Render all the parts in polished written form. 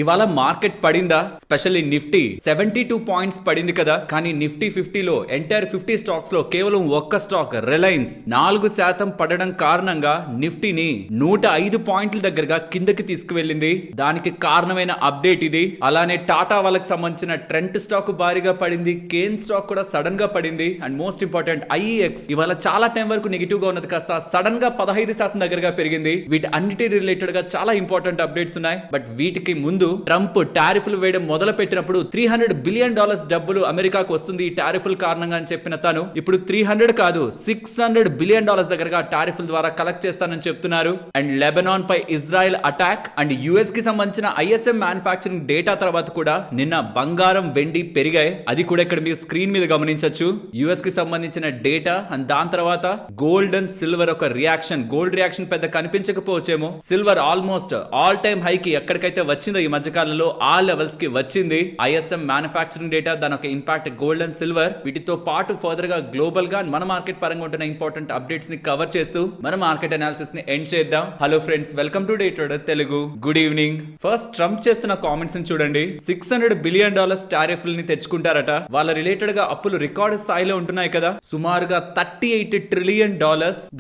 ఇవాళ మార్కెట్ పడిందా? Specially Nifty 72 points పడింది కదా. కానీ నిఫ్టీ 50లో ఎంటైర్ 50 స్టాక్స్ లో కేవలం ఒక్క స్టాక్ రిలయన్స్ 4% పడడం కారణంగా నిఫ్టీని 105 పాయింట్ల దగ్గరగా కిందకి తీసుకువెళ్ళింది. దానికి కారణమైన అప్డేట్ ఇది. అలానే టాటా వాళ్ళకి సంబంధించిన ట్రెంట్ స్టాక్ భారీగా పడింది. కేన్ స్టాక్ కూడా సడన్ గా పడింది. అండ్ మోస్ట్ ఇంపార్టెంట్ ఐఈఎక్స్ ఇవాళ చాలా టైం వరకు నెగిటివ్ గా ఉన్నది కాస్త సడన్ గా 15% దగ్గరగా పెరిగింది. వీటి అన్నిటి రిలేటెడ్ గా చాలా ఇంపార్టెంట్ అప్డేట్స్ ఉన్నాయి. బట్ వీటికి ముందు ట్రంప్ టారిఫ్లు వేయడం మొదలు పెట్టినప్పుడు $300 బిలియన్ డబ్బులు అమెరికాకు వస్తుంది ఈ టారిఫ్ల కారణంగా అని చెప్పిన తాను ఇప్పుడు 300 కాదు $600 బిలియన్ దగ్గరగా టారిఫ్ల ద్వారా కలెక్ట్ చేస్తానని చెప్తున్నారు. అండ్ లెబనాన్ పై ఇజ్రాయెల్ అటాక్ అండ్ యుఎస్ కి సంబంధించిన ఐఎస్ఎం మ్యానుఫ్యాక్చరింగ్ డేటా తర్వాత కూడా నిన్న బంగారం వెండి పెరిగాయి. అది కూడా ఇక్కడ మీరు స్క్రీన్ మీద గమనించవచ్చు. యుఎస్ కి సంబంధించిన డేటా అండ్ దాని తర్వాత గోల్డ్ అండ్ సిల్వర్ ఒక రియాక్షన్. గోల్డ్ రియాక్షన్ పెద్ద కనిపించకపోవచ్చేమో, సిల్వర్ ఆల్మోస్ట్ ఆల్ టైమ్ హైకి ఎక్కడికైతే వచ్చిందో ఈ మధ్యకాలంలో ఆ లెవెల్స్ కి వచ్చింది. ఐఎస్ఎం మ్యానుఫ్యాక్చరింగ్ డేటా దాని ఒక ఇంపాక్ట్ గోల్డ్ అండ్ సిల్వర్ వీటితో పాటు ఫర్దర్ గా గ్లోబల్ గా మన మార్కెట్ పరంగా ఉంటున్న ఇంపార్టెంట్ అప్డేట్స్ ని కవర్ చేస్తూ మన మార్కెట్ అనాలిసిస్ ని ఎండ్ చేద్దాం. Hello friends, welcome to day trader Telugu. Good evening. First Trump చేస్తున్న కామెంట్స్ ని చూడండి. $600 బిలియన్ టారిఫ్లని తెచ్చుకుంటారట. వాళ్ళ రిలేటెడ్ గా అప్పులు రికార్డు స్థాయిలో ఉంటున్నాయి కదా. సుమారుగా $38 ట్రిలియన్.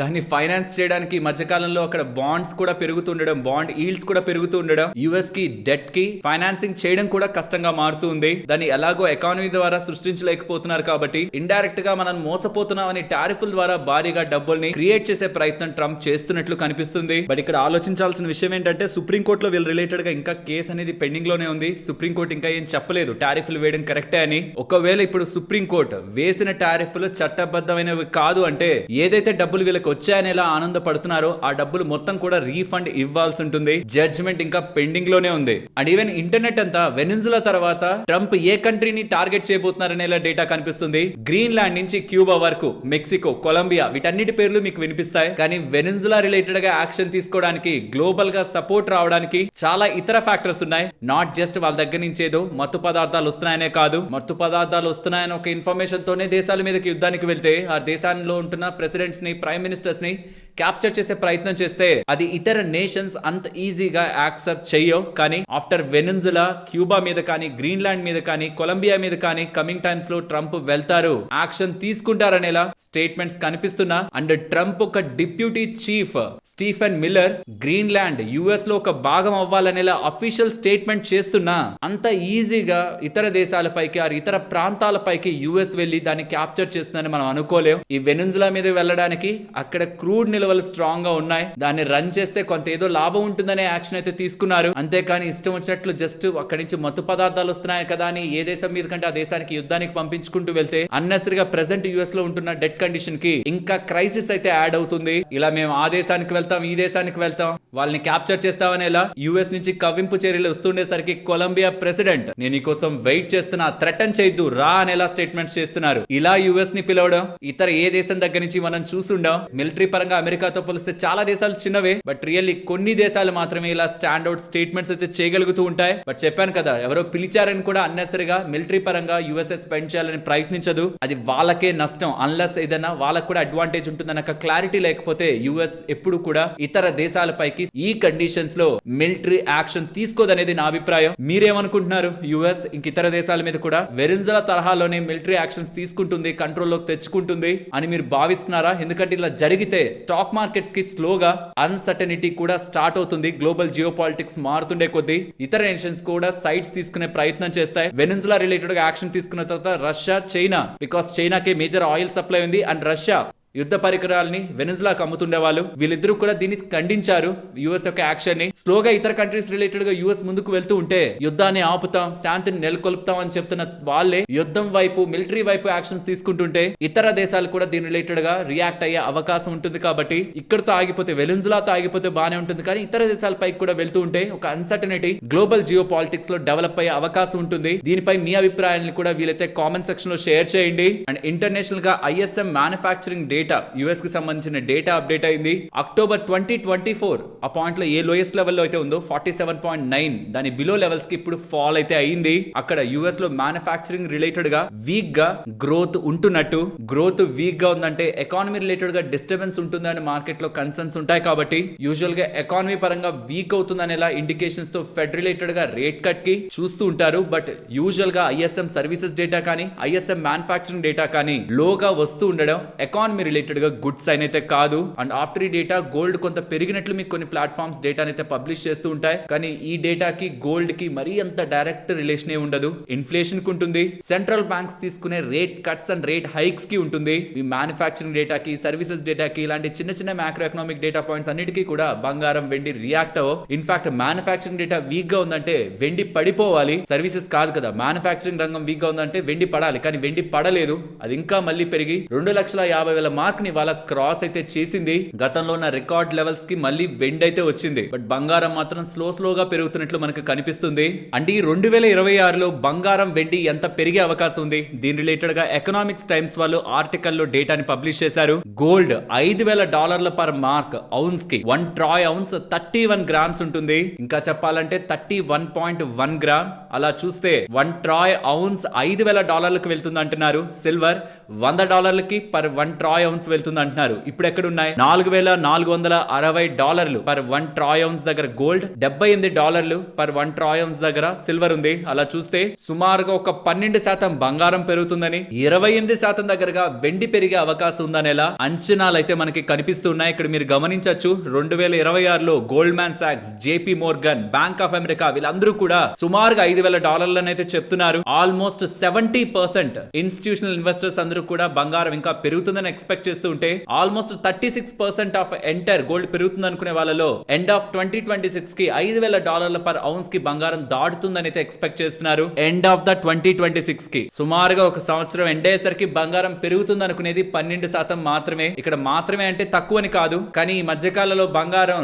దాన్ని ఫైనాన్స్ చేయడానికి మధ్యకాలంలో అక్కడ బాండ్స్ కూడా పెరుగుతుండడం, బాండ్ ఈల్డ్స్ కూడా పెరుగుతూ ఉండడం, యుఎస్ కి డెట్ కి ఫైనాన్సింగ్ చేయడం కూడా కష్టంగా మారుతుంది. దాన్ని ఎలాగో ఎకానమీ ద్వారా సృష్టించలేకపోతున్నారు కాబట్టి ఇండైరెక్ట్ గా మనం మోసపోతున్నామని టారిఫ్ల ద్వారా భారీగా డబ్బుల్ని క్రియేట్ చేసే ప్రయత్నం ట్రంప్ చేస్తున్నట్లు కనిపిస్తుంది. బట్ ఇక్కడ ఆలోచించాల్సిన విషయం ఏంటంటే సుప్రీంకోర్టులో వీళ్ళ రిలేటెడ్ గా ఇంకా కేసు అనేది పెండింగ్ లోనే ఉంది. సుప్రీంకోర్టు ఇంకా ఏం చెప్పలేదు టారిఫ్లు వేయడం కరెక్టే అని. ఒకవేళ ఇప్పుడు సుప్రీంకోర్టు వేసిన టారిఫ్లు చట్టబద్ధమైనవి కాదు అంటే ఏదైతే డబ్బులు వీళ్ళకి వచ్చాయని ఎలా ఆనందపడుతున్నారో ఆ డబ్బులు మొత్తం కూడా రీఫండ్ ఇవ్వాల్సి ఉంటుంది. జడ్జిమెంట్ ఇంకా పెండింగ్ లోనే ఉంది. అండ్ ఈవెన్ ఇంటర్నెట్ అంతా వెనిజులా తర్వాత ట్రంప్ ఏ కంట్రీని టార్గెట్ చేయబోతున్నారనేలా డేటా కనిపిస్తుంది. గ్రీన్లాండ్ నుంచి క్యూబా వరకు, మెక్సికో, కొలంబియా వీటన్నిటి పేర్లు మీకు వినిపిస్తాయి. కానీ వెనిజులా రిలేటెడ్ గా యాక్షన్ తీసుకోవడానికి, గ్లోబల్ గా సపోర్ట్ రావడానికి చాలా ఇతర ఫ్యాక్టర్స్ ఉన్నాయి. నాట్ జస్ట్ వాళ్ళ దగ్గర నుంచి ఏదో మత్తు పదార్థాలు వస్తున్నాయనే కాదు. మత్తు పదార్థాలు వస్తున్నాయని ఒక ఇన్ఫర్మేషన్ తోనే దేశాల మీదకి యుద్ధానికి వెళ్తే ఆ దేశాల్లో ఉంటున్న ప్రెసిడెంట్స్ ని, ప్రైమ్ మినిస్టర్స్ ని క్యాప్చర్ చేసే ప్రయత్నం చేస్తే అది ఇతర నేషన్స్ అంత ఈజీగా యాక్సెప్ట్ చెయ్యవు. కానీ ఆఫ్టర్ వెనిజులా, క్యూబా మీద కానీ, గ్రీన్లాండ్ మీద కానీ, కొలంబియా మీద కానీ కమింగ్ టైమ్స్ లో ట్రంప్ వెళ్తారు, యాక్షన్ తీసుకుంటారనేలా స్టేట్మెంట్స్ కనిపిస్తున్నా. అండ్ ట్రంప్ ఒక deputy chief Stephen Miller Greenland US లో ఒక భాగం అవ్వాలనేలా అఫీషియల్ స్టేట్మెంట్ చేస్తున్నా అంత ఈజీగా ఇతర దేశాలపైకి, ఇతర ప్రాంతాలపైకి యుఎస్ వెళ్లి దాన్ని క్యాప్చర్ చేస్తుందని మనం అనుకోలేం. ఈ వెనిజులా మీద వెళ్ళడానికి అక్కడ క్రూడ్ నిల్వలు స్ట్రాంగ్ గా ఉన్నాయి. దాన్ని రన్ చేస్తే కొంత ఏదో లాభం ఉంటుందనే యాక్షన్ అయితే తీసుకున్నారు. అంతేకాని ఇష్టం వచ్చినట్లు జస్ట్ అక్కడి నుంచి మత్తు పదార్థాలు వస్తున్నాయి కదా అని ఏ దేశం మీద కంటే ఆ దేశానికి యుద్ధానికి పంపించుకుంటూ వెళ్తే అన్నెసరిగా ప్రెసెంట్ యుఎస్ లో ఉంటున్న డెట్ కండిషన్ కి ఇంకా క్రైసిస్ అయితే యాడ్ అవుతుంది. ఇలా మేము ఆ దేశానికి వెళ్తాం, ఈ దేశానికి వెళ్తాం, వాళ్ళని క్యాప్చర్ చేస్తామనేలా యుఎస్ నుంచి కవ్వింపు చర్యలు వస్తుండేసరికి కొలంబియా ప్రెసిడెంట్ నేను నీకోసం వెయిట్ చేస్తున్నా, థ్రెటన్ చేయొద్దు రా అనేలా స్టేట్మెంట్స్ చేస్తున్నారు. ఇలా యుఎస్ ని పిలవడం ఇతర ఏ దేశం దగ్గర నుంచి మనం చూసుండం. మిలిటరీ పరంగా అమెరికాతో పోలిస్తే చాలా దేశాలు చిన్నవే. బట్ రియల్లీ కొన్ని దేశాలు మాత్రమే ఇలా స్టాండ్ అవుట్ స్టేట్మెంట్స్ అయితే చేయగలుగుతూ ఉంటాయి. బట్ చెప్పాను కదా, ఎవరో పిలిచారని కూడా అన్నెసరిగా మిలిటరీ పరంగా యుఎస్ఏ స్పెండ్ చేయాలని ప్రయత్నించదు. అది వాళ్ళకే నష్టం. అన్లెస్ ఏదైనా వాళ్ళకు కూడా అడ్వాంటేజ్ ఉంటుందన్న క్లారిటీ లేకపోతే యుఎస్ ఎప్పుడు కూడా ఇతర దేశాలపైకి ఈ కండిషన్స్ లో మిలిటరీ యాక్షన్ తీసుకోదనేది నా అభిప్రాయం. మీరేమనుకుంటున్నారు? యుఎస్ ఇంక ఇతర దేశాల మీద కూడా వెనిజులా తరహాలోనే మిలిటరీ యాక్షన్స్ తీసుకుంటుంది, కంట్రోల్లోకి తెచ్చుకుంటుంది అని మీరు భావిస్తున్నారా? ఎందుకంటే ఇలా జరిగితే స్టాక్ మార్కెట్స్ కి స్లోగా అన్సర్టనిటీ కూడా స్టార్ట్ అవుతుంది. గ్లోబల్ జియో పాలిటిక్స్ మారుతుండే కొద్దీ ఇతర నేషన్స్ కూడా సైడ్స్ తీసుకునే ప్రయత్నం చేస్తాయి. వెనిజులా రిలేటెడ్ గా యాక్షన్ తీసుకున్న తర్వాత రష్యా, చైనా, బికాస్ చైనాకే మేజర్ ఆయిల్ సప్లై ఉంది అండ్ రష్యా యుద్ధ పరికరాలని వెనిజులాకు అమ్ముతుండే వాళ్ళు. వీళ్ళిద్దరూ కూడా దీన్ని ఖండించారు యుఎస్ యొక్క యాక్షన్ ని. స్లోగా ఇతర కంట్రీస్ రిలేటెడ్ గా యుఎస్ ముందుకు వెళ్తూ ఉంటే యుద్ధాన్ని ఆపుతాం, శాంతిని నెలకొల్పుతాం అని చెప్తున్న వాళ్ళే యుద్ధం వైపు, మిలిటరీ వైపు యాక్షన్స్ తీసుకుంటుంటే ఇతర దేశాలు కూడా దీని రిలేటెడ్ గా రియాక్ట్ అయ్యే అవకాశం ఉంటుంది. కాబట్టి ఇక్కడతో ఆగిపోతే, వెనిజులాతో ఆగిపోతే బానే ఉంటుంది. కానీ ఇతర దేశాలపైకి కూడా వెళ్తూ ఉంటే ఒక అన్సర్టనిటీ గ్లోబల్ జియో పాలిటిక్స్ లో డెవలప్ అయ్యే అవకాశం ఉంటుంది. దీనిపై మీ అభిప్రాయాలను కూడా వీలైతే కామెంట్ సెక్షన్ లో షేర్ చేయండి. అండ్ ఇంటర్నేషనల్ గా ISM manufacturing data data US కి సంబంధించిన డేటా అప్డేట్ అయింది. అక్టోబర్ 2024 ఆ పాయింట్ లో ఏ లోయెస్ట్ లెవెల్లో అయితే ఉందో 47.9 దాని బిలో లెవెల్స్ కి ఇప్పుడు ఫాల్ అయితే అయింది. అక్కడ యుఎస్ లో మ్యానుఫ్యాక్చరింగ్ రిలేటెడ్ గా వీక్ గా గ్రోత్ ఉంటున్నట్టు, గ్రోత్ వీక్ గా ఉందంటే ఎకానమీ రిలేటెడ్ గా డిస్టర్బెన్స్ ఉంటుందని మార్కెట్ లో కన్సర్న్స్ ఉంటాయి. కాబట్టి యూజువల్ గా ఎకానమీ పరంగా వీక్ అవుతుందనేలా ఇండికేషన్స్ తో ఫెడ్ రిలేటెడ్ గా రేట్ కట్ కి చూస్తూ ఉంటారు. బట్ యూజువల్ గా ఐఎస్ఎం సర్వీసెస్ డేటా కానీ ఐఎస్ఎం మ్యానుఫ్యాక్చరింగ్ డేటా కానీ లోగా వస్తూ ఉండడం ఎకానమీ రిలేటెడ్ గా గుడ్ సైన్ అయితే కాదు. అండ్ ఆఫ్టర్ ఈ డేటా గోల్డ్ కొంత పెరిగినట్లు మీకు కొన్ని ప్లాట్ఫామ్స్ డేటా అయితే పబ్లిష్ చేస్తూ ఉంటాయి. కానీ ఈ డేటాకి గోల్డ్ కి మరీ అంత డైరెక్ట్ రిలేషన్ ఉండదు. ఇన్ఫ్లేషన్ కు ఉంటుంది, సెంట్రల్ బ్యాంక్స్ తీసుకునే rate cuts and rate hikes కి ఉంటుంది. ఈ మ్యానుఫ్యాక్చరింగ్ డేటాకి సర్వీసెస్ డేటాకి ఇలాంటి చిన్న చిన్న మ్యాక్రో ఎకనామిక్ డేటా పాయింట్స్ అన్నిటికీ కూడా బంగారం వెండి రియాక్ట్ అవ్వ. ఇన్ఫాక్ట్ మ్యానుఫ్యాక్చరింగ్ డేటా వీక్ గా ఉందంటే వెండి పడిపోవాలి, సర్వీసెస్ కాదు కదా. మ్యానుఫ్యాక్చరింగ్ రంగం వీక్ గా ఉందంటే వెండి పడాలి, కానీ వెండి పడలేదు. అది ఇంకా మళ్ళీ పెరిగి 2,50,000 మార్క్ ని వాళ్ళ క్రాస్ అయితే చేసింది. గతంలో ఉన్న రికార్డ్ లెవెల్స్ కి మళ్ళీ వెండి అయితే వచ్చింది. బట్ బంగారం మాత్రం స్లోగా పెరుగుతున్నట్లు మనకు కనిపిస్తుంది. అంటే 2026లో బంగారం వెండి ఎంత పెరిగే అవకాశం ఉంది? దీని రిలేటెడ్ గా ఎకనామిక్స్ టైమ్స్ వాళ్ళు ఆర్టికల్ లో డేటాని పబ్లిష్ చేశారు. గోల్డ్ $5,000 పర్ మార్క్ ఔన్స్ కి 1 ట్రాయ్ ఔన్స్ 31 గ్రామ్స్ ఉంటుంది. ఇంకా చెప్పాలంటే 31.1 గ్రామ్. అలా చూస్తే 1 ట్రాయ్ ఔన్స్ $5,000కి వెళ్తుంది అంటున్నారు. సిల్వర్ $100కి పర్ 1 ట్రాయ్ ఔన్స్ వెళ్తుంది అంటున్నారు. ఇప్పుడు ఎక్కడున్నాయి? $4,460 పర్ 1 ట్రాయ్ ఔన్స్ దగ్గర గోల్డ్, $78 పర్ 1 ట్రాయ్ ఔన్స్ దగ్గర సిల్వర్ ఉంది. అలా చూస్తే సుమారుగా ఒక 12% బంగారం పెరుగుతుందని, 28% దగ్గరగా వెండి పెరిగే అవకాశం ఉందనేలా అంచనాలు అయితే మనకి కనిపిస్తున్నాయి. ఇక్కడ మీరు గమనించవచ్చు 2026లో గోల్డ్ మ్యాన్ సాక్స్, JP Morgan, bank of America వీళ్ళందరూ కూడా సుమారుగా $5,000 అయితే చెప్తున్నారు. ఆల్మోస్ట్ 70% ఇన్స్టిట్యూషనల్ ఇన్వెస్టర్స్ అందరూ కూడా బంగారం ఇంకా పెరుగుతుందని ఎక్స్పెక్ట్ చేస్తూ ఉంటే ఆల్మోస్ట్ 36% ఆఫ్ ఎంటైర్ గోల్డ్ పెరుగుతుంది అనుకునే వాళ్ళలో ఎండ్ ఆఫ్ 2026 కి $5,000 పర్ ఔన్స్ కి బంగారం దాటుతుందని అయితే ఎక్స్పెక్ట్ చేస్తున్నారు. ఎండ్ ఆఫ్ ద 2026 కి సుమారుగా ఒక సంవత్సరం ఎండ్ అయ్యేసరికి బంగారం పెరుగుతుంది అనుకునేది 12% మాత్రమే. ఇక్కడ మాత్రమే అంటే తక్కువని కాదు, కానీ ఈ మధ్యకాలంలో బంగారం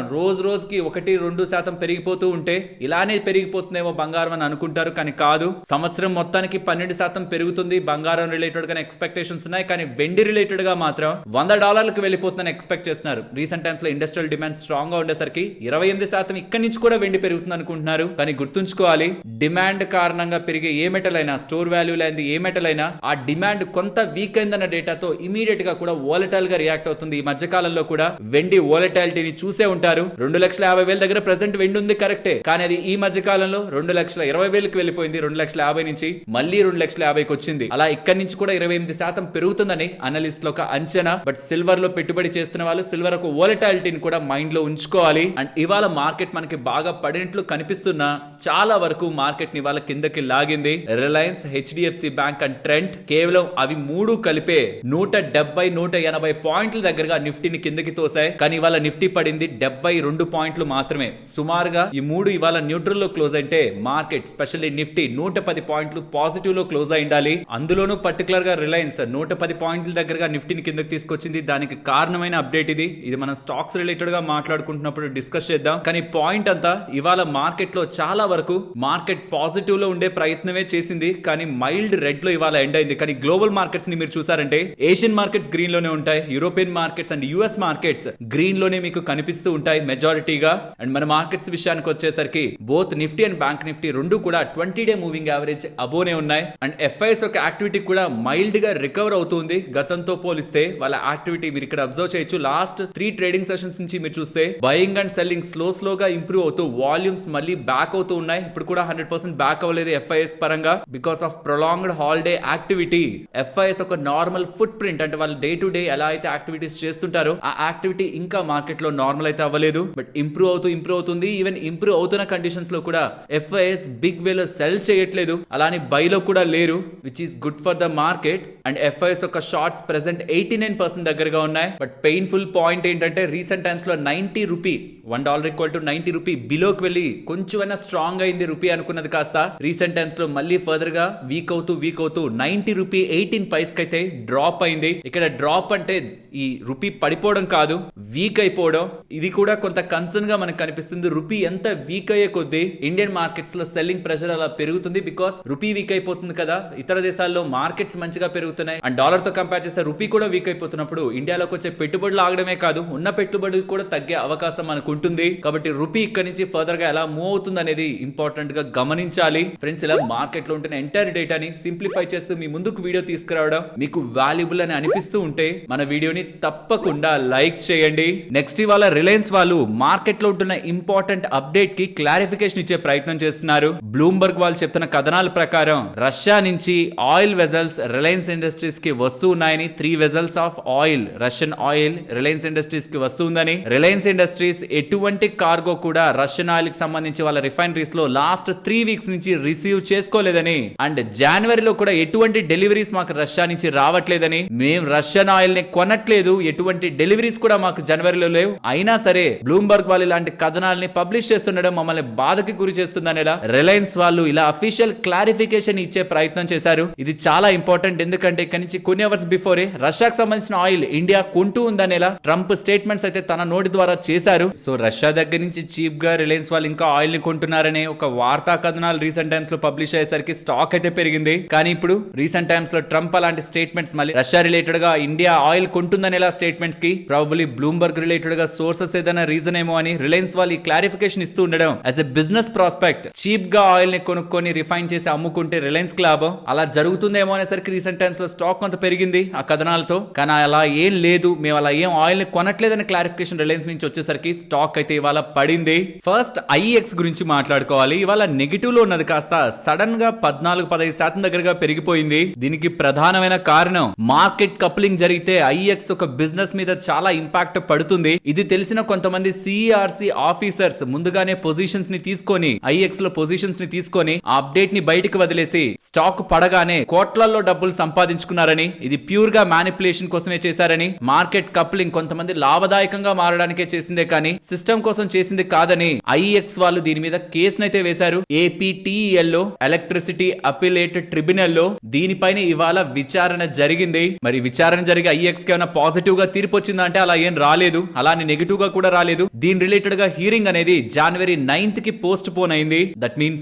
రోజుకి 1-2% పెరిగిపోతూ ఉంటే ఇలానే పెరిగిపోతుందేమో బంగారం అని అనుకుంటారు, కానీ కాదు. సంవత్సరం మొత్తానికి 12% పెరుగుతుంది బంగారం రిలేటెడ్ గా ఎక్స్పెక్టేషన్స్ ఉన్నాయి. కానీ వెండి రిలేటెడ్ గా మాత్రం $100కి వెళ్ళిపోతుందని ఎక్స్పెక్ట్ చేస్తున్నారు. రీసెంట్ టైమ్స్ లో ఇండస్ట్రియల్ డిమాండ్ స్ట్రాంగ్ గా ఉండేసరికి 28% ఇక్కడి నుంచి కూడా వెండి పెరుగుతుంది అనుకుంటున్నారు. కానీ గుర్తుంచుకోవాలి, డిమాండ్ కారణంగా పెరిగే ఏ మెటల్ అయినా, స్టోర్ వాల్యూ లేని ఏ మెటల్ అయినా ఆ డిమాండ్ కొంత వీక్ అయిందన్న డేటాతో ఇమీడియట్ గా కూడా వోలటైల్ గా రియాక్ట్ అవుతుంది. ఈ మధ్య కాలంలో కూడా వెండి వోలటాలిటీని చూసే ఉంటారు. 2,50,000 దగ్గర ప్రెసెంట్ వెండి ఉంది కరెక్టే, కానీ అది ఈ మధ్య కాలంలో 2,20,000కి వెళ్ళిపోయింది. 2,50,000 నుంచి మళ్ళీ 2,50,000కి వచ్చింది. అలా ఇక్కడి నుంచి కూడా 28% పెరుగుతుందని అనలిస్ట్ లో ఒక అంచనా. బట్ సిల్వర్ లో పెట్టుబడి చేస్తున్న వాళ్ళు సిల్వర్ ఒక వోలటాలిటీని కూడా మైండ్ లో ఉంచుకోవాలి. అండ్ ఇవాళ మార్కెట్ మనకి బాగా పడినట్లు కనిపిస్తున్నా చాలా వరకు మార్కెట్ ని ఇవాళ కిందకి లాగింది. రిలయన్స్, హెచ్డిఎఫ్సి బ్యాంక్ అండ్ ట్రెంట్ కేవలం అవి మూడు కలిపే 170-180 పాయింట్ల దగ్గరగా నిఫ్టీని కిందకి తోసాయి. కానీ ఇవాళ నిఫ్టీ పడింది 72 పాయింట్లు మాత్రమే. సుమారుగా ఈ మూడు ఇవాళ న్యూట్రల్ లో క్లోజ్ అంటే మార్కెట్ స్పెషల్లీ నిఫ్టీ 110 పాయింట్లు పాజిటివ్ లో క్లోజ్ అయి ఉండాలి. అందులోనూ పర్టికులర్ గా రిలయన్స్ 110 పాయింట్ల దగ్గరగా నిఫ్టీని కిందకి తీసుకొచ్చింది. దానికి కారణమైన అప్డేట్ ఇది మనం స్టాక్స్ రిలేటెడ్ గా మాట్లాడుకుంటున్నప్పుడు డిస్కస్ చేద్దాం. కానీ పాయింట్ అంతా ఇవాళ మార్కెట్ లో చాలా వరకు మార్కెట్ పాజిటివ్ లో ఉండే ప్రయత్నమే చేసింది, కానీ మైల్డ్ రెడ్ లో ఇవాళ ఎండ్ అయింది. కానీ గ్లోబల్ మార్కెట్స్ ని మీరు చూసారంటే ఏషియన్ మార్కెట్స్ గ్రీన్ లోనే ఉంటాయి, European markets and US markets green లోనే మీకు కనిపిస్తూ ఉంటాయి మెజారిటీగా. అండ్ మన మార్కెట్స్ విషయానికి వచ్చేసరికి both Nifty and bank Nifty రెండు కూడా 20-డే మూవింగ్ యావరేజ్ అబోనే ఉన్నాయి. అండ్ ఎఫ్ఐఎస్ యొక్క యాక్టివిటీ కూడా మైల్డ్ గా రికవర్ అవుతుంది గతంతో పోలిస్తే. వాళ్ళ యాక్టివిటీ మీరు ఇక్కడ అబ్జర్వ్ చేయొచ్చు. లాస్ట్ 3 ట్రేడింగ్ సెషన్స్ నుంచి మీరు చూస్తే బయింగ్ అండ్ సెల్లింగ్ స్లోగా ఇంప్రూవ్ అవుతూ వాల్యూమ్స్ మళ్ళీ బ్యాక్ అవుతూ ఉన్నాయి. ఇప్పుడు కూడా 100% బ్యాక్ అవ్వలేదు ఎఫ్ఐఎస్ పరంగా because of prolonged holiday activity. FIIs ఒక నార్మల్ ఫుట్ ప్రింట్, అంటే వాళ్ళు డే టు డే ఎలా అయితే యాక్టివిటీస్ చేస్తుంటారో ఆ యాక్టివిటీ ఇంకా మార్కెట్ లో నార్మల్ అయితే అవ్వలేదు. బట్ ఇంప్రూవ్ అవుతుంది. ఈవెన్ ఇంప్రూవ్ అవుతున్న కండిషన్స్ లో కూడా ఎఫ్ఐఎస్ బిగ్ వేలో సెల్ చేయట్లేదు, అలానే బైలో కూడా లేరు, which is good for the market. And FIIs యొక్క షార్ట్స్ ప్రెసెంట్ 89% దగ్గరగా ఉన్నాయి. బట్ పెయిన్ఫుల్ పాయింట్ ఏంటంటే రీసెంట్ టైమ్స్ లో $90 $1 బిలోకి వెళ్ళి కొంచెమైనా స్ట్రాంగ్ అయింది రూపీ అనుకున్నది కాస్త రీసెంట్ టైమ్స్ లో మళ్ళీ ఫర్దర్ గా వీక్ అవుతూ $90.18 అయితే డ్రాప్ అయింది. ఇక్కడ డ్రాప్ అంటే ఈ రూపీ పడిపోవడం కాదు, వీక్ అయిపోవడం. ఇది కూడా కొంత కన్సర్న్ గా మనకు కనిపిస్తుంది. రూపీ ఎంత వీక్ అయ్యే కొద్దీ ఇండియన్ మార్కెట్స్ లో సెల్లింగ్ ప్రెషర్ అలా పెరుగుతుంది. బికాస్ రూపీ వీక్ అయిపోతుంది కదా, ఇతర దేశాల్లో మార్కెట్స్ మంచిగా పెరుగుతున్నాయి అండ్ డాలర్ తో కంపేర్ చేస్తే రూపీ కూడా వీక్ అయిపోతున్నప్పుడు ఇండియాలోకి వచ్చే పెట్టుబడులు ఆగడమే కాదు, ఉన్న పెట్టుబడులు కూడా తగ్గే అవకాశం మనకు ఉంటుంది. కాబట్టి రూపీ ఇక్కడ నుంచి ఫర్దర్ గా ఎలా మూవ్ అవుతుంది అనేది ఇంపార్టెంట్ గా గమనించాలి ఫ్రెండ్స్. ఇలా మార్కెట్ లో ఉంటున్న ఎంటైర్ డేటాని సింప్లిఫై చేస్తూ మీ ముందుకు వీడియో తీసుకురావడం మీకు వాల్యుబుల్ అని అనిపిస్తూ ఉంటే మన వీడియోని తప్పకుండా లైక్ చేయండి. నెక్స్ట్ ఇవాళ రిలయన్స్ వాళ్ళు మార్కెట్ లో ఉంటున్న ఇంపార్టెంట్ అప్డేట్ కి క్లారిఫికేషన్ ఇచ్చే ప్రయత్నం చేస్తున్నారు. బ్లూంబర్గ్ వాళ్ళు చెప్తున్న కథనాల ప్రకారం రష్యా నుంచి ఆయిల్ వెజల్స్ రిలయన్స్ ఇండస్ట్రీస్ కి వస్తూ ఉన్నాయని, 3 vessels of oil, Russian oil Reliance industries కి వస్తుందని, రిలయన్స్ ఇండస్ట్రీస్ ఎటువంటి కార్గో కూడా రష్యన్ ఆయిల్ కి సంబంధించి వాళ్ళ రిఫైనరీస్ లో లాస్ట్ 3 వీక్స్ నుంచి రిసీవ్ చేసుకోలేదని, అండ్ జనవరిలో కూడా ఎటువంటి డెలివరీస్ మాకు రష్యా నుంచి రావట్లేదని, మేము రష్యన్ ఆయిల్ ని కొనట్లేదు, ఎటువంటి డెలివరీస్ కూడా మాకు జనవరిలో లేవు, అయినా సరే బ్లూంబర్గ్ వాళ్ళు ఇలాంటి కథనాలని పబ్లిష్ చేస్తుండడం మమ్మల్ని బాధకి గురి చేస్తుందనేలా రిలయన్స్ వాళ్ళు ఇలా అఫీషియల్ క్లారిఫికేషన్ ఇచ్చే ప్రయత్నం చేశారు. ఇది చాలా ఇంపార్టెంట్, ఎందుకంటే ఇక్కడ నుంచి కొన్ని అవర్స్ బిఫోరే రష్యాకు సంబంధించిన ఆయిల్ ఇండియా కొంటూ ఉందనేలా ట్రంప్ స్టేట్మెంట్స్ అయితే తన నోటి ద్వారా చేశారు. సో రష్యా దగ్గర నుంచి చీప్ గా రిలయన్స్ వాళ్ళు ఇంకా ఆయిల్ ని కొంటున్నారనే ఒక వార్తా కథనాలు రీసెంట్ టైమ్స్ లో పబ్లిష్ అయ్యేసరికి స్టాక్ అయితే పెరిగింది. కానీ ఇప్పుడు రీసెంట్ టైమ్స్ లో ట్రంప్ అలాంటి స్టేట్మెంట్స్ మళ్ళీ రష్యా రిలేటెడ్ గా ఇండియా ఆయిల్ కొంటుందనేలా స్టేట్మెంట్స్ కి ప్రాబబ్లీ బ్లూంబర్గ్ రిలేటెడ్ గా సోర్సెస్ ఏదైనా రీజన్ ఏమో అని రిలయన్స్ వాళ్ళు ఈ క్లారిఫికేషన్ ఇస్తూ ఉండడం as a business prospect cheap గా ఆయిల్ ని కొనుక్కొని రిఫైన్ చేసి అమ్ముకుంటే రిలయన్స్ కి లాభం, అలా జరుగుతుందేమో అనేసరికి రీసెంట్ టైమ్స్ లో స్టాక్ కొంత పెరిగింది ఆ కథనాలతో. కానీ అలా ఏం లేదు, మేము అలా ఏం ఆయిల్ ని కొనట్లేదని క్లారిఫికేషన్ రిలయన్స్ నుంచి వచ్చేసరికి స్టాక్ అయితే ఇవాళ పడింది. ఫస్ట్ ఐఎక్స్ గురించి మాట్లాడుకోవాలి. ఇవాళ నెగిటివ్ లో ఉన్నది కాస్త సడన్ గా 14-15% దగ్గరగా పెరిగిపోయింది. దీనికి ప్రధానమైన కారణం మార్కెట్ కప్లింగ్ జరిగితే ఐఎక్స్ ఒక బిజినెస్ మీద చాలా ఇంపాక్ట్ పడుతుంది. ఇది తెలిసిన కొంతమంది సిఆర్సి ఆఫీసర్స్ ముందుగానే పొజిషన్స్ ని తీసుకొని ఐఎక్స్ లో పొజిషన్స్ ని తీసుకొని ఆ అప్డేట్ ని బయటకు వదిలేసి స్టాక్ పడగానే కోట్లలో డబ్బులు సంపాదించుకున్నారని, ఇది ప్యూర్ గా మ్యానిపులేషన్ కోసమే చేశారని, మార్కెట్ కప్లింగ్ కొంతమంది లాభదాయకంగా మారడానికే చేసిందే కానీ సిస్టమ్ కోసం చేసింది కాదని ఐఎక్స్ వాళ్ళు దీని మీద కేసునైతే వేశారు. ఏపీటీఎల్ లో ఎలక్ట్రిసిటీ అపిలేట్ ట్రిబ్యునల్ లో దీనిపైన ఇవాళ విచారణ జరిగింది. మరి విచారణ జరిగి ఐఎక్స్ కి ఏమైనా పాజిటివ్ గా తీర్పు వచ్చిందా అంటే అలా ఏం రాలేదు, అలానే నెగిటివ్ గా కూడా రాలేదు. దీని రిలేటెడ్ గా హియరింగ్ అనేది జనవరి 9th కి పోస్ట్ పోన్ అయింది. దట్ మీన్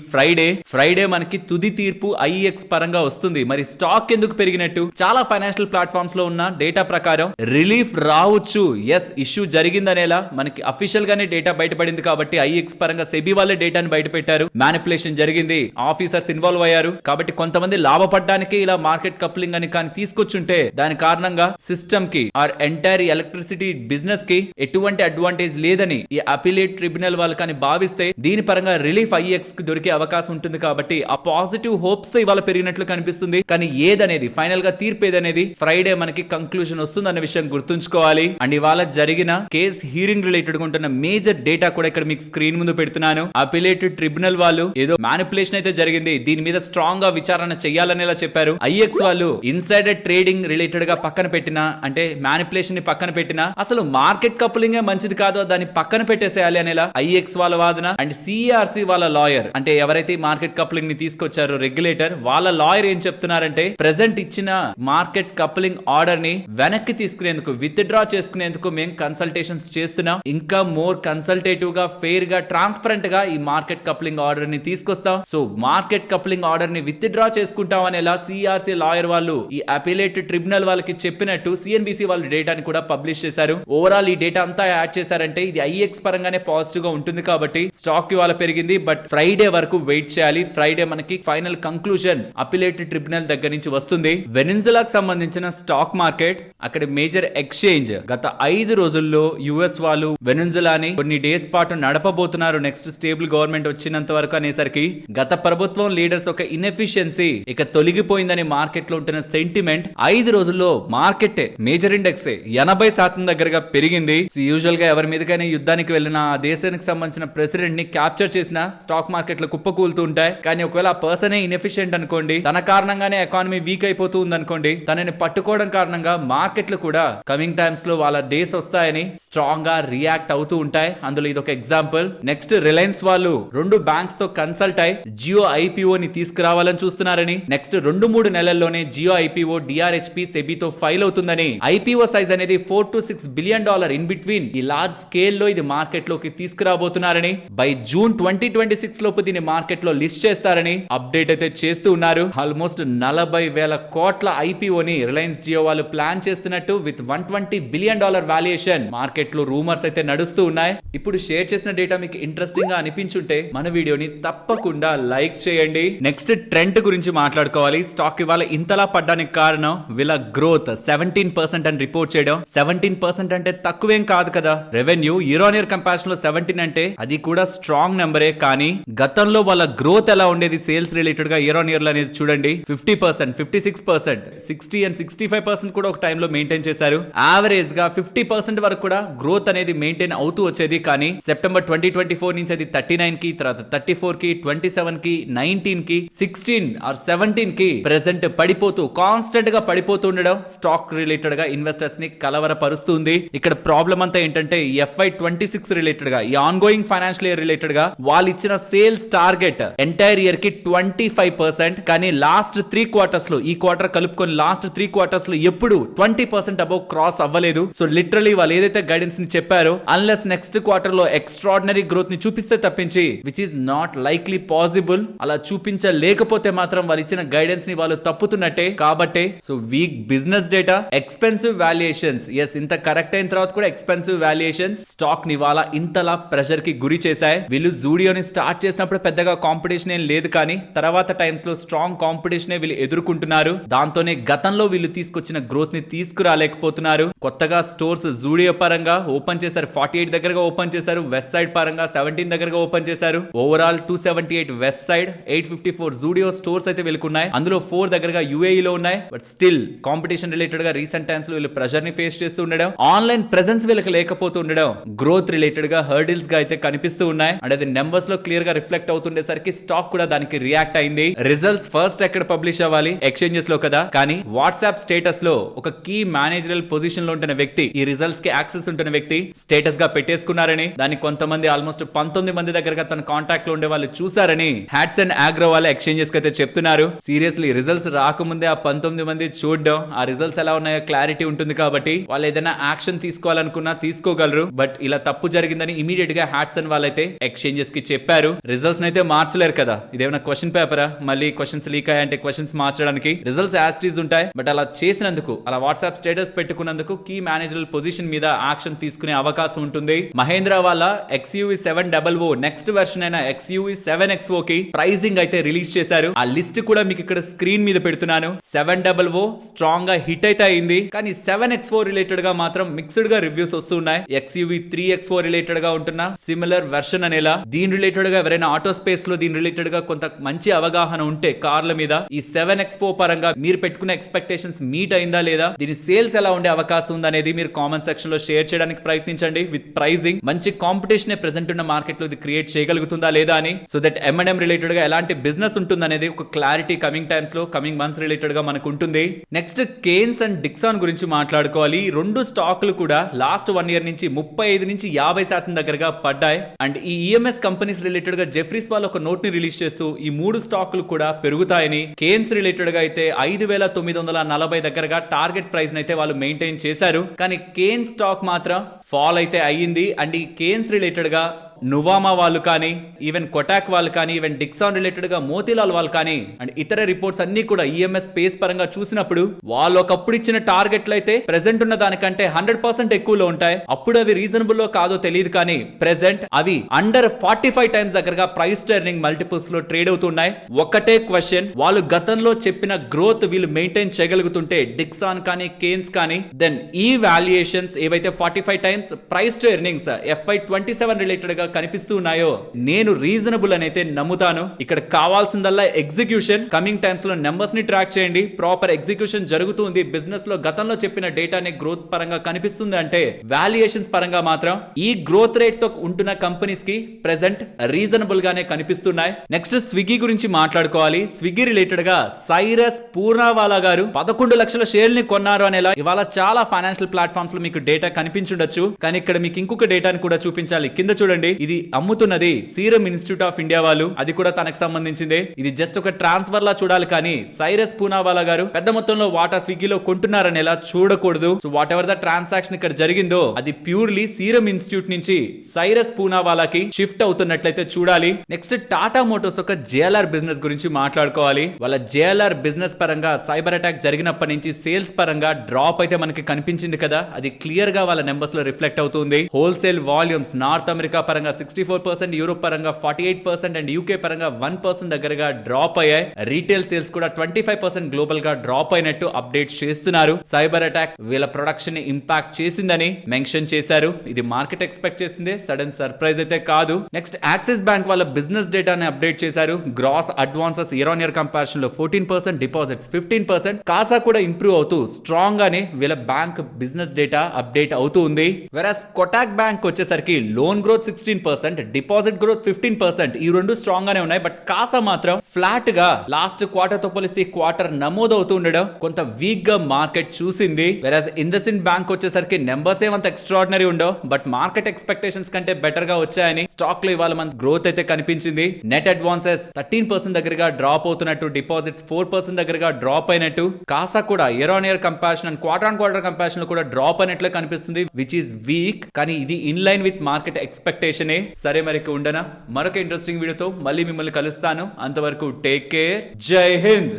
ఫ్రైడే మనకి తుది తీర్పు ఐఎక్స్ పరంగా వస్తుంది. మరి స్టాక్ ఎందుకు పెరిగినట్టు? చాలా ఫైనాన్షియల్ ప్లాట్ఫామ్స్ లో ఉన్న డేటా ప్రకారం రిలీఫ్ రావచ్చు, ఎస్ ఇష్యూ జరిగిందనేలా మనకి అఫీషియల్ గానే డేటా బయటపడింది కాబట్టి ఐఎక్స్ పరంగా సెబీ వాళ్ళే డేటాను బయట పెట్టారు. మ్యానిపులేషన్ జరిగింది, ఆఫీసర్స్ ఇన్వాల్వ్ అయ్యారు కాబట్టి కొంతమంది లాభపడడానికి ఇలా మార్కెట్ కప్లింగ్ అని కానీ తీసుకొచ్చుంటే దాని కారణంగా సిస్టమ్ కి ఆర్ ఎంటైర్ ఎలక్ట్రిసిటీ బిజినెస్ కి ఎటువంటి అడ్వాంటేజ్ లేదని ఈ అపిలేట్ ట్రిబ్యునల్ వాళ్ళు కానీ భావిస్తే దీని పరంగా రిలీఫ్ ఐఎక్స్ కి దొరికే అవకాశం ఉంటుంది. కాబట్టి ఆ పాజిటివ్ హోప్స్ తో ఇవాళ పెరిగినట్లు కనిపిస్తుంది. కానీ ఏదనేది ఫైనల్ గా తీర్పు ఏదనేది ఫ్రైడే మనకి కంక్లూజన్ వస్తుంది అన్న విషయం గుర్తుంచుకోవాలి. అండ్ ఇవాళ జరిగిన కేస్ హియరింగ్ రిలేటెడ్ గా ఉంటున్న మేజర్ డేటా కూడా ఇక్కడ మీకు స్క్రీన్ ముందు పెడుతున్నాను. అపిలేట్ ట్రిబ్యునల్ వాళ్ళు ఏదో మ్యానిపులేషన్ అయితే జరిగింది, దీని మీద స్ట్రాంగ్ గా విచారణ చేయాలనేలా చెప్పారు. ఐఎక్స్ వాళ్ళు ఇన్సైడర్ ట్రేడింగ్ రిలేటెడ్ గా పక్కన పెట్టినా, అంటే మ్యానిపులేషన్ ని పక్కన పెట్టినా, అసలు మార్కెట్ కప్లింగ్ మంచిది కాదో దాన్ని పక్కన పెట్టేసేయాలి అనేలా ఐఎక్స్ వాళ్ళ వాదన. అండ్ సిఆర్సి వాళ్ళ లాయర్, అంటే ఎవరైతే మార్కెట్ కప్లింగ్ ని తీసుకొచ్చారో రెగ్యులేటర్, వాళ్ళ లాయర్ ఏం చెప్తున్నారంటే ప్రెసెంట్ ఇచ్చిన మార్కెట్ కప్లింగ్ ఆర్డర్ ని వెనక్కి తీసుకునేందుకు, విత్ డ్రా చేసుకునేందుకు మేము కన్సల్టేషన్స్ చేస్తున్నాం. ఇంకా మోర్ కన్సల్టేటివ్ గా, ఫెయిర్ గా, ట్రాన్స్పరెంట్ గా ఈ మార్కెట్ కప్లింగ్ ఆర్డర్ ని తీసుకొస్తాం. సో మార్కెట్ కప్లింగ్ ఆర్డర్ ని విత్ డ్రా చేసుకుంటాం అనేలా సిఆర్సి లాయర్ వాళ్ళు ఈ అపిలేట్ ట్రిబ్యునల్ వాళ్ళకి చెప్పినట్టు సిఎన్బిసి వాళ్ళ డేటాని కూడా పబ్లిష్ చేశారు. ఓవరాల్ ఈ డేటా అంతా యాడ్ చేశారంటే ఇది ఐఎక్స్ పరంగానే పాజిటివ్ గా ఉంటుంది కాబట్టి స్టాక్ ఇవాళ పెరిగింది. బట్ ఫ్రైడే వరకు వెయిట్ చేయాలి. ఫ్రైడే మనకి ఫైనల్ కంక్లూజన్ అపిలేట్ ట్రిబ్యునల్ దగ్గర నుంచి వస్తుంది. వెనిజులాకు సంబంధించిన స్టాక్ మార్కెట్, అక్కడ మేజర్ ఎక్స్చేంజ్ గత 5 రోజుల్లో యుఎస్ వాళ్ళు వెనిజులాని కొన్ని డేస్ పాటు నడపబోతున్నారు నెక్స్ట్ స్టేబుల్ గవర్నమెంట్ వచ్చినంత వరకు అనేసరికి గత ప్రభుత్వం లీడర్స్ ఒక ఇన్ఎఫిషియన్సీ ఇక తొలగిపోయిందని మార్కెట్ లో ఉంటున్న సెంటిమెంట్ 5 రోజుల్లో మార్కెట్ మేజర్ ఇండెక్స్ 80% దగ్గరగా పెరిగింది. యూజువల్ గా ఎవరి మీదకైనా యుద్ధానికి వెళ్ళిన ఆ దేశానికి సంబంధించిన ప్రెసిడెంట్ ని క్యాప్చర్ చేసిన స్టాక్ మార్కెట్ లో కుప్పకూలుతూ ఉంటాయి. కానీ ఒకవేళ ఆ పర్సన్ ఇన్ఎఫిషియెంట్ అనుకోండి, తన కారణంగానే ఎకానమీ వీక్ అయిపోతూ ఉంది అనుకోండి, తనని పట్టుకోవడం కారణంగా మార్కెట్లు కూడా కమింగ్ టైమ్స్ లో వాళ్ళ డేస్ వస్తాయని స్ట్రాంగ్ గా రియాక్ట్ అవుతూ ఉంటాయి. అందులో ఇది ఒక ఎగ్జాంపుల్. నెక్స్ట్ రిలయన్స్ వాళ్ళు 2 బ్యాంక్స్ తో కన్సల్ట్ అయి జియో ఐపీఓ ని తీసుకురావాలని చూస్తున్నారని, నెక్స్ట్ 2-3 నెలల్లోనే జియో ఐపీఓ డిఆర్హెచ్పి సెబీతో ఫైల్ అవుతుందని, ఐపీఓ సైజ్ అనేది $4 to $6 billion ఇన్ బిట్వీన్ ఈ లార్జ్ స్కేల్ లో ఇది మార్కెట్ లోకి తీసుకురాబోతున్నారని, బై జూన్ 2026 లోపు దీన్ని మార్కెట్ లో లిస్ట్ చేస్తారని అప్డేట్ అయితే చేస్తూ ఉన్నారు. ఆల్మోస్ట్ 40,000 కోట్ల ఐపీఓని రిలయన్స్ జియో వాళ్ళు ప్లాన్ చేస్తున్నట్టు విత్ $120 బిలియన్ వాల్యుయేషన్ మార్కెట్ లో రూమర్స్ అయితే నడుస్తూ ఉన్నాయి. ఇప్పుడు షేర్ చేసిన డేటా మీకు ఇంట్రెస్టింగ్ గా అనిపించుంటే మన వీడియోని తప్పకుండా లైక్ చేయండి. నెక్స్ట్ ట్రెండ్ గురించి మాట్లాడుకోవాలి. స్టాక్ ఇవాళ ఇంతలా పడ్డానికి కారణం వీళ్ళ గ్రోత్ 17% అని రిపోర్ట్ చేయడం. 17% అంటే తక్కువేం కాదు కదా. Revenue year on year comparison లో 17 అంటే అది కూడా స్ట్రాంగ్ నెంబరే. కానీ గతంలో వాళ్ళ గ్రోత్ ఎలా ఉండేది సేల్స్ రిలేటెడ్ గా ఇయర్ ఆన్ ఇయర్ లో అనేది చూడండి. 50%, 56%, 60 and 65% కూడా ఒక టైంలో మెయింటైన్ చేశారు. యావరేజ్ గా 50% వరకు కూడా గ్రోత్ అనేది మెయింటైన్ అవుతూ వచ్చేది. కానీ సెప్టెంబర్ 2024 నుంచి అది 39 కి, తర్వాత 34 కి, 27 కి, 19 కి, 16 or 17 కి ప్రెసెంట్ పడిపోతూ కాన్స్టెంట్ గా పడిపోతూ ఉండడం స్టాక్ రిలేటెడ్ గా ఇన్వెస్టర్స్ ని కలవరపరుస్తుంది. ఇక్కడ ప్రాబ్లం అంతా ఏంటంటే FY26 రిలేటెడ్ గా, ఈ on going financial year related గా వాళ్ళు ఇచ్చిన సేల్స్ టార్గెట్ ఎంటైర్ ఇయర్ కి 25%. కానీ లాస్ట్ 3 క్వార్టర్స్ లో, ఈ క్వార్టర్ కలుపుకొని లాస్ట్ 3 క్వార్టర్స్ లో ఎప్పుడు 20% అబౌవ్ క్రాస్ అవ్వలేదు. సో లిటరలీ వాళ్ళు ఏదైతే గైడెన్స్ ని చెప్పారో అన్లెస్ నెక్స్ట్ క్వార్టర్ లో ఎక్స్ట్రాడినరీ గ్రోత్ ని చూపిస్తే తప్పించి which is not likely possible. అలా చూపించలేకపోతే మాత్రం వాళ్ళు ఇచ్చిన గైడెన్స్ ని వాళ్ళు తప్పుతున్నట్టే. కాబట్టి so weak business data, expensive valuations, ఎస్ ఇంత కరెక్ట్ అయిన తర్వాత కూడా ఎక్స్పెన్సివ్ వాల్యుయేషన్స్ స్టాక్ ని వాళ్ళ ఇంతలా ప్రెషర్ కి గురి చేశాయి. వీళ్ళు జూడియోని స్టార్ట్ చేసినప్పుడు పెద్దగా కాంపిటీషన్ ఏం లేదు, కానీ తర్వాత టైమ్స్ లో స్ట్రాంగ్ కాంపిటీషన్ వీళ్ళు ఎదుర్కొంటున్నారు. దాంతోనే గతంలో వీళ్ళు తీసుకొచ్చిన గ్రోత్ ని తీసుకురాలేకపోతున్నారు. కొత్తగా స్టోర్స్ జూడియో పరంగా ఓపెన్ చేశారు. 48 దగ్గరగా ఓపెన్ చేశారు. వెస్ట్ సైడ్ పరంగా 17 దగ్గరగా ఓపెన్ చేశారు. Overall 278 west side, 854 Zudio stores అయితే వీళ్ళకున్నాయి. అందులో 4 దగ్గరగా UAE లో ఉన్నాయి. బట్ స్టిల్ కాంపిటీషన్ రిలేటెడ్ గా రీసెంట్ టైమ్స్ లో వీళ్ళు ప్రెషర్ ని ఫేస్ చేస్తూ ఉండడం, ఆన్లైన్ ప్రెసెన్స్ వీళ్ళకి లేకపోతూ ఉండడం గ్రోత్ రిలేటెడ్ గా హర్డిల్స్ గా అయితే కనిపిస్తూ ఉన్నాయి. అండ్ అది నెంబర్స్ లో క్లియర్ గా రిఫ్లెక్ట్ అవుతుండేసరికి స్టాక్ కూడా దానికి రియాక్ట్ అయింది. రిజల్ట్స్ ఫస్ట్ ఎక్కడ పబ్లిష్ అవ్వాలి? ఎక్స్చేంజెస్ లో కదా. కానీ వాట్సాప్ స్టేటస్ లో ఒక కీ మేనేజరల్ పొజిషన్ లో ఉంటున్న వ్యక్తి, ఈ రిజల్ట్స్ కి యాక్సెస్ ఉంటున్న వ్యక్తి స్టేటస్ గా పెట్టేసుకున్నారని, దానికి కొంతమంది ఆల్మోస్ట్ 19 మంది దగ్గరగా తన కాంటాక్ట్ లో ఉండే వాళ్ళు చూసారని హ్యాట్సన్ అగ్రో వాళ్ళ ఎక్స్చేంజెస్ కి అయితే చెప్తున్నారు. సీరియస్లీ రిజల్ట్స్ రాకముందే ఆ 19 మంది చూడడం, ఆ రిజల్ట్స్ ఎలా ఉన్నాయో క్లారిటీ ఉంటుంది కాబట్టి వాళ్ళు ఏదైనా యాక్షన్ తీసుకోవాలనుకున్నా తీసుకోగలరు. బట్ ఇలా తప్పు జరిగిందని ఇమీడియట్ గా హ్యాట్సన్ వాళ్ళైతే ఎక్స్చేంజెస్ కి చెప్పారు. రిజల్ట్స్ అయితే మార్చలేరు కదా. ఇదేమైనా క్వశ్చన్ పేపరా? మళ్ళీ క్వశ్చన్స్ లీక్ అయ్యాయంటే క్వశ్చన్స్ మార్చడానికి రిజల్ట్స్ యాస్టీస్ ఉంటాయి. బట్ అలా చేసినందుకు, అలా వాట్సాప్ స్టేటస్ పెట్టుకున్నందుకు కీ మేనేజరల్ పొజిషన్ మీద యాక్షన్ తీసుకునే అవకాశం ఉంటుంది. మహేంద్ర వాళ్ళ XUV700 నెక్స్ట్ వెర్షన్ అయిన XUV7XO కి ప్రైజింగ్ అయితే రిలీజ్ చేశారు. ఆ లిస్ట్ కూడా మీకు ఇక్కడ స్క్రీన్ మీద పెడుతున్నాను. 700 స్ట్రాంగ్ గా హిట్ అయితే అయింది. కానీ 7XO రిలేటెడ్ గా మాత్రం మిక్స్డ్ గా రివ్యూస్ వస్తున్నాయి. XUV3XO రిలేటెడ్ గా ఉంటున్న సిమిలర్ వెర్షన్ అనేలా, దీని రిలేటెడ్ గా ఎవరైనా ఆటో స్పేస్ లో దీని రిలేటెడ్ గా కొంత మంచి అవగాహన ఉంటే కార్ల మీద, ఈ 7XO పరంగా మీరు పెట్టుకున్న ఎక్స్పెక్టేషన్స్ మీట్ అయిందా లేదా, దీని సేల్స్ ఎలా ఉండే అవకాశం ఉంది అనేది మీరు కామెంట్ సెక్షన్ లో షేర్ చేయడానికి ప్రయత్నించండి. విత్ ప్రైజింగ్ మంచి కాంపిటీషన్ ప్రెసెంట్ ఉన్న మార్కెట్ లో ఇది క్రియేట్ చేయగలుగుతుందా లేదా అని. సో దట్ M&M రిలేటెడ్ గా ఎలాంటి బిజినెస్ ఉంటుంది అనేది ఒక క్లారిటీ కమింగ్ టైమ్స్ లో, కమింగ్ మంత్స్ రిలేటెడ్ గా మనకు ఉంటుంది. నెక్స్ట్ కేన్స్ అండ్ డిక్సాన్ గురించి మాట్లాడుకోవాలి. రెండు స్టాక్లు కూడా లాస్ట్ 1 ఇయర్ నుంచి 35 నుంచి 50% దగ్గరగా పడ్డాయి. అండ్ ఈ EMS కంపెనీస్ రిలేటెడ్ గా జెఫ్రీస్ వాళ్ళు ఒక నోట్ ని రిలీజ్ చేస్తూ ఈ 3 స్టాక్లు కూడా పెరుగుతాయని, కేన్స్ రిలేటెడ్ గా అయితే 5,940 దగ్గరగా టార్గెట్ ప్రైస్ అయితే వాళ్ళు మెయింటైన్ చేశారు. కానీ కేన్స్ స్టాక్ మాత్రం ఫాల్ అయితే అయ్యింది. అండ్ ఈ కేన్స్ రిలేటెడ్ గా నువామా వాళ్ళు కానీ, ఈవెన్ కొటాక్ వాళ్ళు కానీ, ఈవెన్ డిక్సాన్ రిలేటెడ్ గా మోతీలాల్ వాళ్ళు కానీ, అండ్ ఇతర రిపోర్ట్స్ అన్ని కూడా EMS స్పేస్ పరంగా చూసినప్పుడు వాళ్ళు ఒకప్పుడు ఇచ్చిన టార్గెట్లు అయితే ప్రెసెంట్ ఉన్న దానికంటే 100% ఎక్కువలో ఉంటాయి. అప్పుడు అవి రీజనబుల్ లో కాదో తెలియదు, కానీ ప్రెసెంట్ అవి అండర్ 45 టైమ్స్ దగ్గరగా ప్రైస్ టర్నింగ్ మల్టిపుల్స్ లో ట్రేడ్ అవుతున్నాయి. ఒకటే క్వశ్చన్, వాళ్ళు గతంలో చెప్పిన గ్రోత్ వీళ్ళు మెయింటైన్ చేయగలుగుతుంటే డిక్సాన్ కానీ కేన్స్ కానీ, దెన్ ఈ వాల్యుయేషన్స్ ఏవైతే 45 times price to earnings FY27 related గా కనిపిస్తూ ఉన్నాయో నేను రీజనబుల్ అని అయితే నమ్ముతాను. ఇక్కడ కావాల్సిందల్లా ఎగ్జిక్యూషన్. కమింగ్ టైమ్స్ లో నెంబర్స్ ని ట్రాక్ చేయండి. ప్రాపర్ ఎగ్జిక్యూషన్ జరుగుతుంది. బిజినెస్ లో గతంలో చెప్పిన డేటాని గ్రోత్ పరంగా కనిపిస్తుంది అంటే వాల్యుయేషన్స్ పరంగా మాత్రం ఈ గ్రోత్ రేట్ తో ఉంటున్న కంపెనీస్ కి ప్రెసెంట్ రీజనబుల్ గానే కనిపిస్తున్నాయి. నెక్స్ట్ స్విగ్గీ గురించి మాట్లాడుకోవాలి. స్విగ్గీ రిలేటెడ్ గా సైరస్ పూర్ణావాలా గారు 11 లక్షల షేర్ని కొన్నారు అనేలా ఇవాళ చాలా ఫైనాన్షియల్ ప్లాట్ఫామ్స్ లో మీకు డేటా కనిపించుండొచ్చు. కానీ ఇక్కడ మీకు ఇంకొక డేటాని కూడా చూపించాలి. కింద చూడండి, ఇది అమ్ముతున్నది సీరం ఇన్స్టిట్యూట్ ఆఫ్ ఇండియా వాళ్ళు, అది కూడా తనకు సంబంధించిందే. ఇది జస్ట్ ఒక ట్రాన్స్ఫర్ లా చూడాలి కానీ సైరస్ పూనావాలా గారు పెద్ద మొత్తంలో వాటా స్విగ్గీలో కొంటున్నారని ఎలా చూడకూడదు. So what ever the transaction ఇక్కడ జరిగిందో అది ప్యూర్లీ సీరం ఇన్స్టిట్యూట్ నుంచి సైరస్ పూనావాలాకి షిఫ్ట్ అవుతున్నట్లయితే చూడాలి. నెక్స్ట్ టాటా మోటార్స్ ఒక జేఎల్ఆర్ బిజినెస్ గురించి మాట్లాడుకోవాలి. వాళ్ళ జేఎల్ఆర్ బిజినెస్ పరంగా సైబర్ అటాక్ జరిగినప్పటి నుంచి సేల్స్ పరంగా డ్రాప్ అయితే మనకి కనిపించింది కదా, అది క్లియర్ గా వాళ్ళ నెంబర్స్ లో రిఫ్లెక్ట్ అవుతుంది. హోల్సేల్ వాల్యూమ్స్ నార్త్ అమెరికా పరంగా 64%, యూరోప్ పరంగా 48% అండ్ యూకే పరంగా 1% దగ్గరగా డ్రాప్ అయ్యాయి. రీటైల్ సేల్స్ కూడా 25% గ్లోబల్ గా డ్రాప్ అయినట్టు అప్డేట్ చేస్తున్నారు. సైబర్ అటాక్ వీళ్ళ ప్రొడక్షన్ ని ఇంపాక్ట్ చేసిందని మెన్షన్ చేశారు. ఇది మార్కెట్ ఎక్స్పెక్ట్ చేసింది, సడన్ సర్ప్రైజ్ అయితే కాదు. నెక్స్ట్ యాక్సిస్ బ్యాంక్ వాళ్ళ బిజినెస్ డేటాని అప్డేట్ చేశారు. Gross advances year on year comparison లో 14%, డిపాజిట్స్ 15%, కాసా కూడా ఇంప్రూవ్ అవుతూ స్ట్రాంగ్ గానే వీళ్ళ బ్యాంక్ బిజినెస్ డేటా అప్డేట్ అవుతూ ఉంది. వెరాస్ కొటాక్ బ్యాంక్ వచ్చేసరికి లోన్ గ్రోత్ 16%, డిపాజిట్ గ్రోత్ 15%, ఈ రెండు స్ట్రాంగ్ గానే ఉన్నాయి. బట్ కాసా మాత్రం ఫ్లాట్ గా లాస్ట్ క్వార్టర్ తో పోలిస్తే క్వార్టర్ నమోదవుతూ ఉండడం కొంత వీక్ గా మార్కెట్ చూసింది. వెరాస్ ఇండస్ఇండ్ బ్యాంక్ వచ్చేసరికి నెంబర్స్ ఏమంత ఎక్స్ట్రాడినరీ ఉండవు, బట్ మార్కెట్ ఎక్స్పెక్టేషన్స్ కంటే బెటర్ గా వచ్చాయని స్టాక్ లో ఇవాళ మన గ్రోత్ అయితే కనిపించింది. నెట్ అడ్వాన్సెస్ 13% దగ్గరగా డ్రాప్ అవుతున్నట్టు, డిపాజిట్స్ 4% దగ్గరగా డ్రాప్ అయినట్టు, కాసా కూడా year on year comparison and quarter on quarter comparison లో కూడా డ్రాప్ అయినట్లే కనిపిస్తుంది, విచ్ ఈస్ వీక్. కానీ ఇది in line with market expectation. సరే మరి ఉండనా, మరొక ఇంట్రెస్టింగ్ వీడియోతో మళ్ళీ మిమ్మల్ని కలుస్తాను. అంతవరకు టేక్ కేర్, జై హింద్.